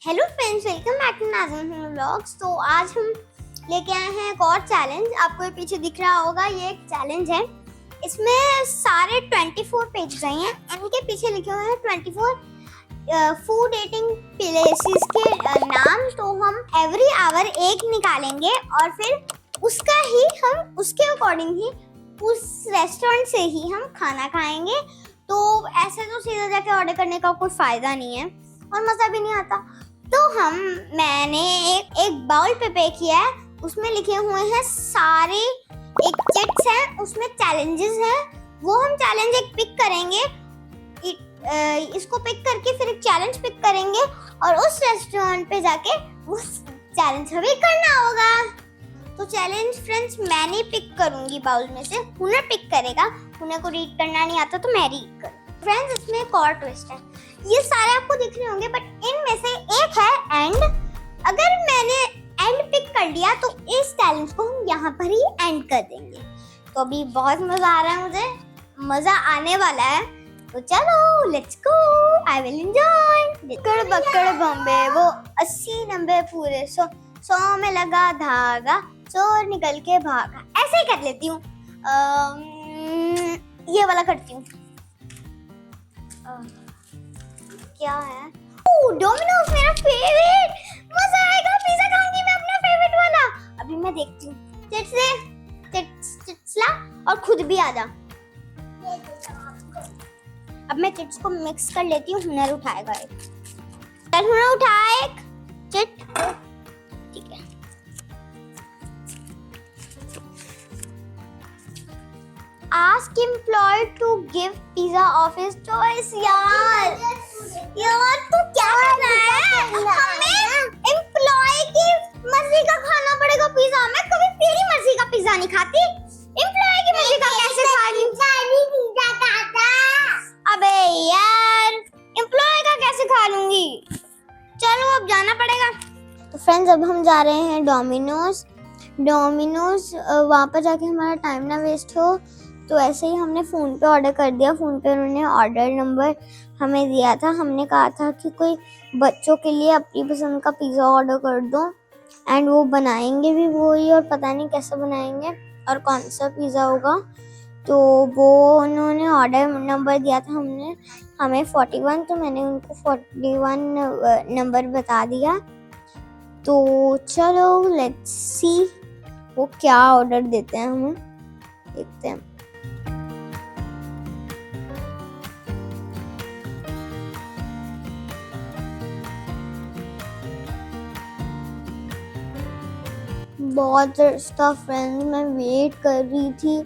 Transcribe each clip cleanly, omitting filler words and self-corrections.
Hello friends, welcome back to Nazim vlogs. तो आज हम लेके आए हैं एक और चैलेंज। आपको ये पीछे दिख रहा होगा, ये एक चैलेंज है। इसमें सारे 24 पेजेस हैं। इनके पीछे लिखे हुए हैं 24 फूड ईटिंग प्लेसेस के नाम। तो हम एवरी आवर एक निकालेंगे और फिर उसका ही हम उसके अकॉर्डिंग ही उस रेस्टोरेंट से ही हम खाना खाएंगे। तो ऐसे तो सीधा जाके ऑर्डर करने का कोई फायदा नहीं है और मज़ा भी नहीं आता। तो मैंने एक बाउल पे किया है, उसमें लिखे हुए हैं सारे एक चिट्स हैं, उसमें चैलेंजेस हैं। वो हम चैलेंज एक पिक करेंगे, इसको पिक करके फिर एक चैलेंज पिक करेंगे और उस रेस्टोरेंट पे जाके उस चैलेंज हमें करना होगा। तो चैलेंज फ्रेंड्स मैंने पिक करूंगी बाउल में से, हुनर पिक करेगा। हुनर को रीड करना नहीं आता तो मैं रीड करूँ। फ्रेंड्स इसमें एक और ट्विस्ट है, ये सारे आपको दिख रहे होंगे बट इनमें से एक है एंड। अगर मैंने एंड पिक कर लिया तो इस चैलेंज को हम यहाँ पर ही एंड कर देंगे। तो अभी बहुत मजा आ रहा है, मुझे मजा आने वाला है। तो चलो let's go, I will enjoy. बक्कड़ बक्कड़ बम्बे वो 80-90 पूरे 100 में लगा धागा, चोर निकल के भागा। ऐसे ही कर लेती हूँ, ये वाला करती हूँ। क्या है? डोमिनोज मेरा फेवरेट, मजा आएगा। पिज्जा खाऊंगी मैं अपना फेवरेट वाला। अभी मैं देखती हूँ। चिट्स ला और खुद भी आ जा। अब मैं चिट्स को मिक्स कर लेती हूँ। हुनर उठाएगा एक। चल हुनर उठा एक चिट। ठीक है। Ask employee to give pizza of his choice। यार तू क्या कर रहा है? हमें एम्प्लॉय की मर्जी का खाना पड़ेगा पिज्जा। मैं कभी तेरी मर्जी का पिज्जा नहीं खाती। एम्प्लॉय की मर्जी का कैसे खा रही? पिज्जा खाता। अबे यार एम्प्लॉय का कैसे खा लूंगी? चलो अब जाना पड़ेगा। तो फ्रेंड्स अब हम जा रहे हैं डोमिनोज। वहाँ पर जाके हमारा टाइम ना वेस्ट हो, तो ऐसे ही हमने फ़ोन पे ऑर्डर कर दिया। फ़ोन पे उन्होंने ऑर्डर नंबर हमें दिया था। हमने कहा था कि कोई बच्चों के लिए अपनी पसंद का पिज़्ज़ा ऑर्डर कर दो एंड वो बनाएंगे भी वही, और पता नहीं कैसे बनाएंगे और कौन सा पिज़्ज़ा होगा। तो वो उन्होंने ऑर्डर नंबर दिया था हमें 41, तो मैंने उनको 41 नंबर बता दिया। तो चलो लेट्स सी वो क्या ऑर्डर देते हैं, हमें देखते हैं। बहुत ज़्यादा फ्रेंड्स मैं वेट कर रही थी,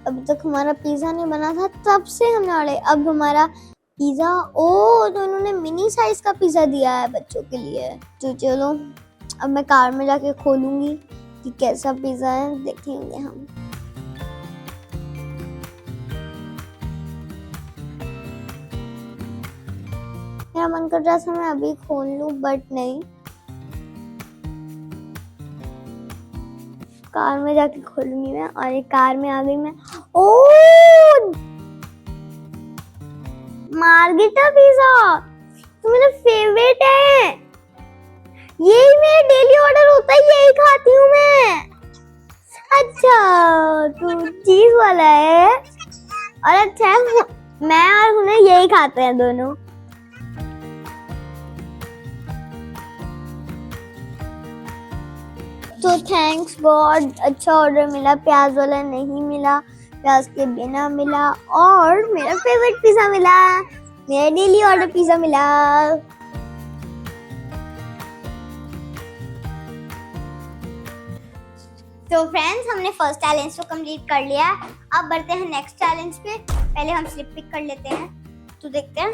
अभी तक हमारा पिज़्ज़ा नहीं बना था, तब से हमने ऑर्डर। अब हमारा पिज़्ज़ा तो उन्होंने मिनी साइज का पिज़्ज़ा दिया है बच्चों के लिए। तो चलो अब मैं कार में जाके खोलूंगी कि कैसा पिज़्ज़ा है, देखेंगे हम। मेरा मन कर रहा था मैं अभी खोल लूं बट नहीं, कार में जाके खोलूंगी मैं। और एक कार में आ गई मैं। मार्गेटा पिज़्ज़ा तो मेरा फेवरेट है, यही मेरा डेली ऑर्डर होता है, यही खाती हूँ मैं। अच्छा तो चीज वाला है, और अच्छा मैं और हुनर यही खाते हैं दोनों। तो थैंक्स गॉड अच्छा ऑर्डर मिला, प्याज वाला नहीं मिला, प्याज के बिना मिला, और मेरा फेवरेट पिज़्ज़ा मिला, मेरा डेली ऑर्डर पिज़्ज़ा मिला। तो फ्रेंड्स हमने फर्स्ट चैलेंज तो कंप्लीट कर लिया है। अब बढ़ते हैं नेक्स्ट चैलेंज पे। पहले हम स्लिप पिक कर लेते हैं, तो देखते हैं।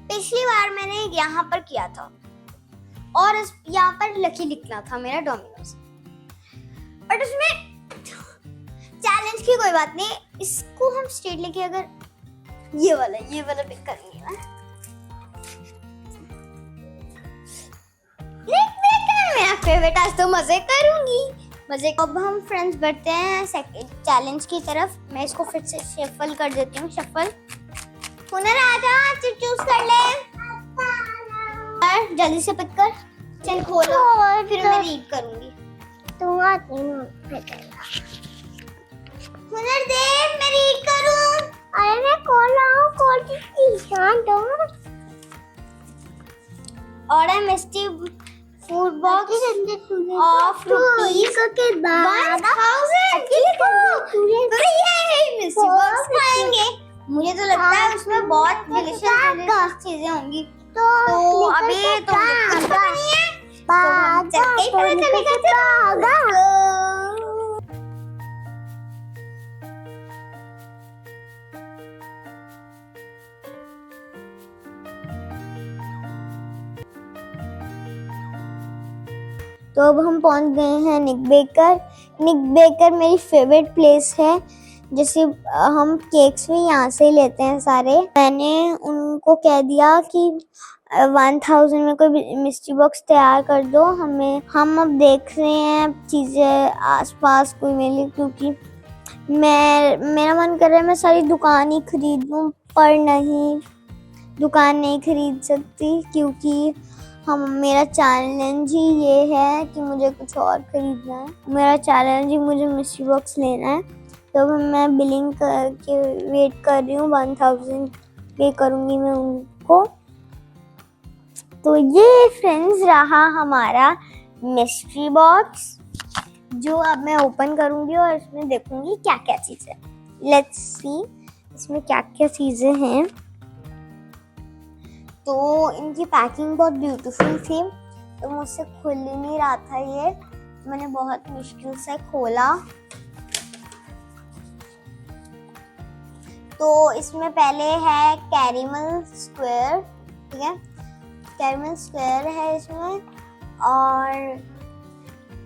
पिछली बार मैंने यहाँ पर किया था और यहाँ पर लकी लिखना था मेरा डोमिनोज, बट उसमें चैलेंज की कोई बात नहीं, इसको हम स्ट्रेट लेके अगर ये वाला पिक करेंगे ना। मेरा फेवरेट, आज तो मजे करूंगी। मजे। अब हम फ्रेंड्स बढ़ते हैं चैलेंज की तरफ। मैं इसको फिर से शफल कर देती हूँ। शफल हुनर आजा, चूज कर ले। जल्दी से पिक कर। चल खोलो, फिर मैं रीड करूंगी। हुनर दे, मैं रीड करूं। अरे मैं खोल और मिस्टी फूड बॉक्स ऑफ रुपीज के बाद 1000। ये मिस्टी बॉक्स खाएंगे। मुझे तो लगता है उसमें बहुत डिलीशियस चीजें होंगी। तो अभी तो कुछ पता नहीं है। तो चल के पता चलेगा। तो अब हम पहुंच गए हैं निक बेकर। निक बेकर मेरी फेवरेट प्लेस है। जैसे हम केक्स भी यहाँ से ही लेते हैं सारे। मैंने उनको कह दिया कि 1000 में कोई मिस्ट्री बॉक्स तैयार कर दो हमें। हम अब देख रहे हैं चीज़ें आसपास कोई मिली, क्योंकि मेरा मन कर रहा है मैं सारी दुकान ही खरीद लूँ, पर नहीं, दुकान नहीं खरीद सकती क्योंकि मेरा चैलेंज ही ये है कि मुझे कुछ और खरीदना है। मेरा चैलेंज ही मुझे मिस्ट्री बॉक्स लेना है। तो मैं बिलिंग करके वेट कर रही हूँ। 1000 पे करूँगी मैं उनको। तो ये फ्रेंड्स रहा हमारा मिस्ट्री बॉक्स, जो अब मैं ओपन करूँगी और इसमें देखूँगी क्या क्या चीज़ें। लेट्स सी इसमें क्या क्या चीज़ें हैं। तो इनकी पैकिंग बहुत ब्यूटीफुल थी, तो मुझसे खुल ही नहीं रहा था ये। मैंने बहुत मुश्किल से खोला। तो इसमें पहले है कैरेमल स्क्वायर, ठीक है, कैरेमल स्क्वायर है इसमें। और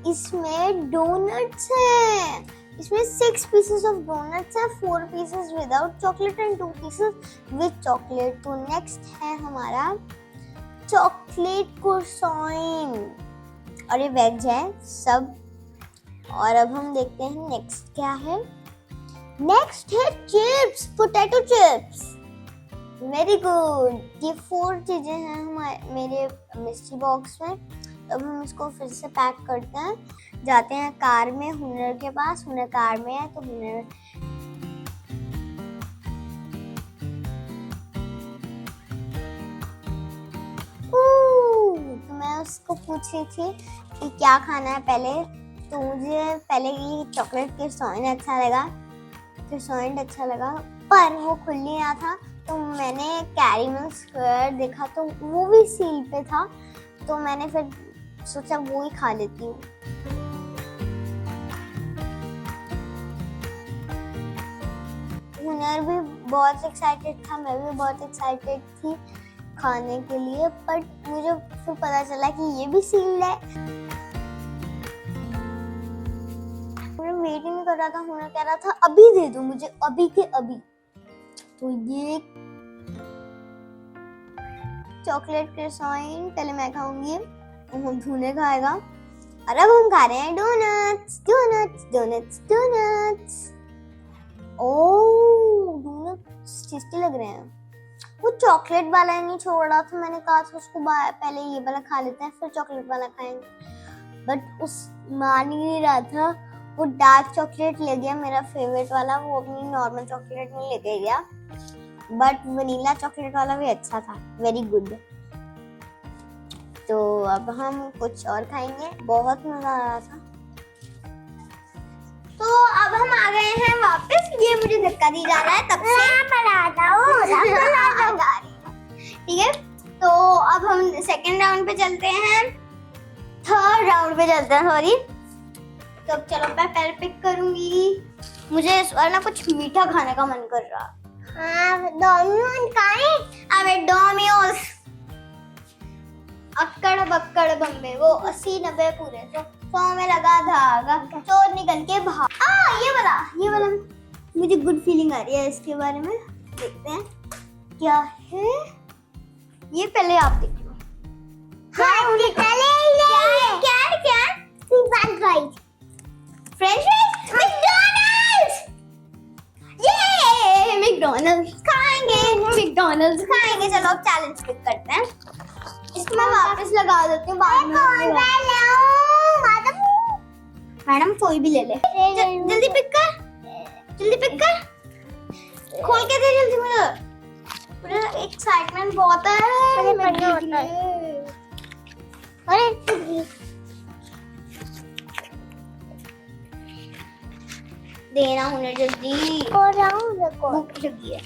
इसमें डोनट्स हैं। इसमें 6 पीसेस ऑफ डोनट्स है, 4 pieces without chocolate and 2 pieces with chocolate. तो नेक्स्ट है हमारा चॉकलेट क्रोसॉइंट, और ये वेज है सब। और अब हम देखते हैं नेक्स्ट क्या है। नेक्स्ट है chips, potato chips. Very good. ये 4 चीजें हैं हमारे मेरे मिस्ट्री बॉक्स में। अब हम इसको फिर से पैक करते हैं। जाते हैं कार में हुनर के पास। हुनर कार में है, तो हुनर तो मैं उसको पूछ रही थी कि क्या खाना है पहले। तो मुझे पहले ये चॉकलेट क्रोसॉइंट अच्छा लगा, पर वो खुल नहीं रहा था। तो मैंने कैरेमल स्क्वायर देखा, तो वो भी सील पे था। तो मैंने फिर सोचा वो ही खा लेती हूँ। हुनर भी बहुत एक्साइटेड था, मैं भी बहुत एक्साइटेड थी खाने के लिए, बट मुझे फिर पता चला कि ये भी सील्ड है। मुझे वेट ही नहीं कर रहा था। हुनर कह रहा था अभी दे दो मुझे, अभी के अभी। तो ये चॉकलेट क्रोसॉइंट पहले मैं खाऊंगी, हुनर खाएगा। और अब हम खा रहे हैं डोनट्स डोनट्स डोनट्स डोनट्स। ओह, डोनट्स टेस्टी लग रहे हैं। वो चॉकलेट वाला ही नहीं छोड़ रहा था। मैंने कहा था उसको पहले ये वाला खा लेते हैं, फिर चॉकलेट वाला खाएंगे, बट उस मान ही नहीं रहा था। वो डार्क चॉकलेट ले गया, मेरा फेवरेट वाला। वो अपनी नॉर्मल चॉकलेट नहीं लेके गया, बट वनीला चॉकलेट वाला भी अच्छा था। Very good. तो अब हम कुछ और खाएंगे। बहुत मजा आ रहा था। तो अब हम आ गए हैं वापस। ये मुझे धक्का दी जा रहा है तब से। ठीक है, तो अब हम सेकंड राउंड पे चलते हैं, थर्ड राउंड पे चलते हैं, सॉरी। तो अब चलो मैं पहले पिक करूंगी। मुझे इस बार ना कुछ मीठा खाने का मन कर रहा। हाँ, डोमिनोज खाएं। अबे डोमिनोज, अक्कड़ बक्कड़ बम्बे, वो 80-90 पूरे, तो 100 में लगा धागा, चोर निकल के भाग। ये वाला मुझे गुड फीलिंग आ रही है इसके बारे में। देखते हैं क्या है ये। पहले आप देखिए। हाँ, क्या फ्रेंच फ्राइज, मैकडॉनल्ड्स। ये मैकडॉनल्ड्स खाएंगे। चलो अब चैलेंज पिक करते हैं। इसको मैं वापस लगा देती हूँ बाद में। मैडम कोई भी ले ले। जल्दी पिक कर। खोल के दे जल्दी मुझे। मुझे एक्साइटमेंट बहुत है। देना उन्हें जल्दी। भूख लगी है।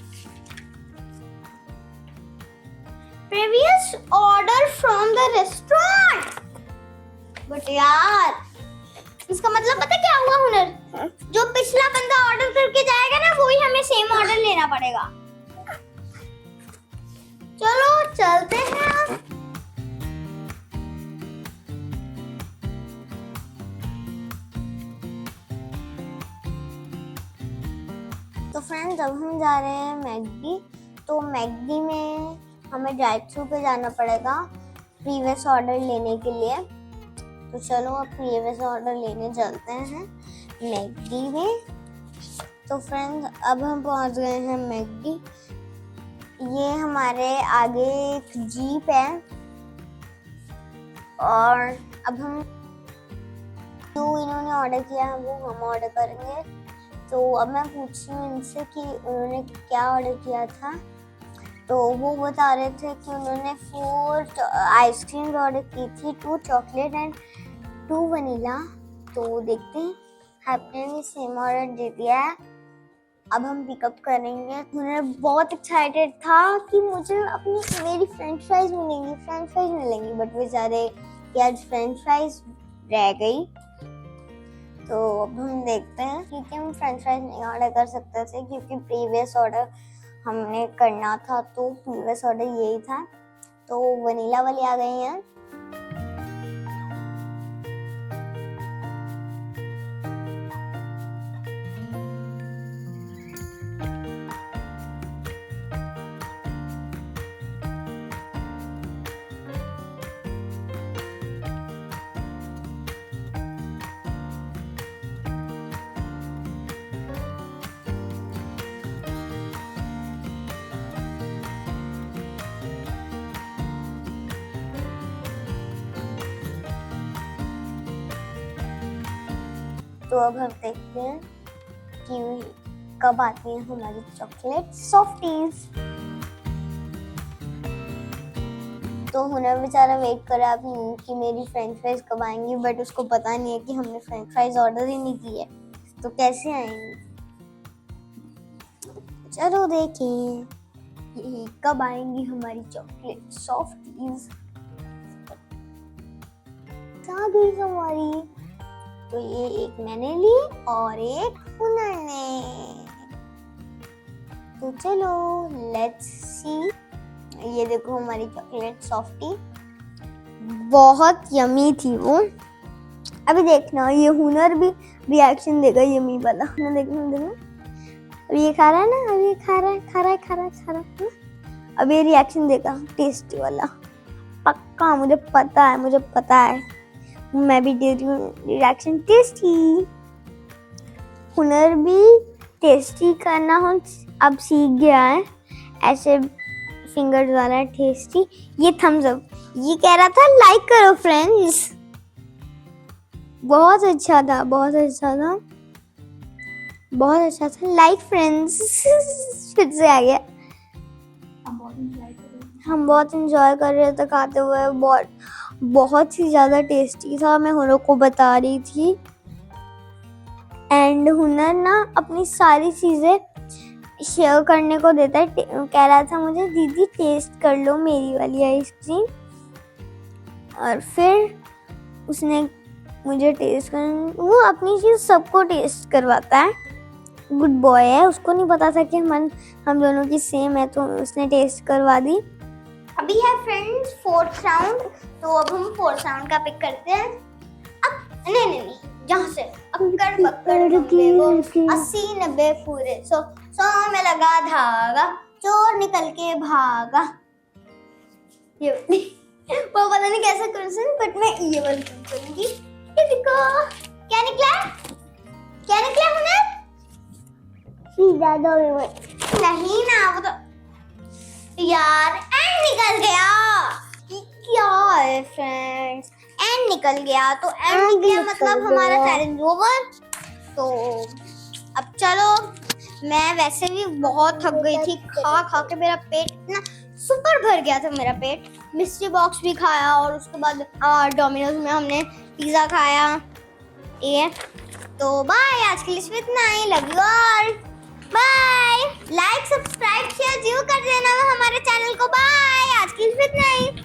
Previous order from the restaurant। But यार इसका मतलब पता क्या हुआ हुनर? जो पिछला बंदा ऑर्डर करके जाएगा ना वही हमें सेम ऑर्डर लेना पड़ेगा। चलो चलते हैं। तो फ्रेंड्स अब हम जा रहे हैं मैकडी। तो मैकडी में हमें ड्राइव थ्रू पे जाना पड़ेगा प्रीवियस ऑर्डर लेने के लिए। तो चलो अब प्रीवियस ऑर्डर लेने चलते हैं मैकडी में। तो फ्रेंड्स अब हम पहुंच गए हैं मैकडी। ये हमारे आगे एक जीप है और अब हम जो इन्होंने ऑर्डर किया है वो हम ऑर्डर करेंगे। तो अब मैं पूछ रही हूँ इनसे कि उन्होंने क्या ऑर्डर किया था। तो वो बता रहे थे कि उन्होंने 4 आइसक्रीम ऑर्डर की थी, 2 चॉकलेट एंड 2 वनीला। तो देखते हैं आपने भी सेम ऑर्डर दे दिया है। अब हम पिकअप करेंगे। उन्होंने बहुत एक्साइटेड था कि मुझे मेरी फ्रेंच फ्राइज मिलेंगी बट बेचारे कि आज फ्रेंच फ्राइज रह गई। तो अब हम देखते हैं क्योंकि हम फ्रेंच फ्राइज नहीं ऑर्डर कर सकते थे क्योंकि प्रीवियस ऑर्डर हमने करना था। तो प्रीवियस ऑर्डर यही था। तो वनीला वाली आ गई हैं। तो अब हम देखते हैं कि कब आती है हमारी चॉकलेट सॉफ्टीज। तो हुनर बेचारा वेट कर रहा है कि मेरी फ्रेंच फ्राइज कब आएंगी बट उसको पता नहीं है कि हमने फ्रेंच फ्राइज ऑर्डर ही नहीं की है तो कैसे आएंगी। चलो देखें कब आएंगी हमारी चॉकलेट सॉफ्टीज। आ गई हमारी। तो ये एक मैंने ली और एक हुनर ने। तो चलो लेट्स सी। ये देखो हमारी चॉकलेट सॉफ्टी बहुत यमी थी वो। अभी देखना ये हुनर भी रिएक्शन देगा यमी वाला। ना देखना अब ये खा रहा है ना, अब ये खा रहा है। अब ये रिएक्शन देगा टेस्टी वाला पक्का। मुझे पता है मैं भी दे रही हूँ रिएक्शन टेस्टी। हुनर भी टेस्टी करना हो अब सीख गया है। ऐसे फिंगर्स वाला टेस्टी। ये थम्स अप ये कह रहा था लाइक करो फ्रेंड्स। बहुत अच्छा था लाइक फ्रेंड्स। फिर से आ गया। हम बहुत एंजॉय कर रहे थे खाते हुए। बहुत ही ज़्यादा टेस्टी था। मैं हुनर को बता रही थी एंड हुनर ना अपनी सारी चीज़ें शेयर करने को देता है। कह रहा था मुझे दीदी टेस्ट कर लो मेरी वाली आइसक्रीम और फिर उसने मुझे टेस्ट कर। वो अपनी चीज़ सबको टेस्ट करवाता है। गुड बॉय है। उसको नहीं पता था कि हम दोनों की सेम है तो उसने टेस्ट करवा दी। अभी है फ्रेंड्स 4th राउंड। तो अब हम 4th राउंड का पिक करते हैं। अब नहीं जहाँ से अक्कड़ बक्कड़ 80-90 पूरे 100 में लगा धागा चोर निकल के भागा। ये वो पता नहीं कैसा क्वेश्चन बट मैं ये वाला करूंगी। ये देखो क्या निकला क्या निकला हुनर? सीधा दो नहीं ना, वो तो यार एंड निकल गया। क्या है फ्रेंड्स, एंड निकल गया, तो एंड निकला मतलब हमारा चैलेंज ओवर। तो अब चलो, मैं वैसे भी बहुत थक गई थी, खा खा के मेरा पेट इतना सुपर भर गया था। मेरा पेट मिस्ट्री बॉक्स भी खाया और उसके बाद डोमिनोज में हमने पिज्जा खाया। ये तो बाय, आज के लिए सिर्फ इतना ही। Love you all, bye. Like subscribe share जरूर कर देना हमारे चैनल को। बाय, आज के लिए सिर्फ इतना ही।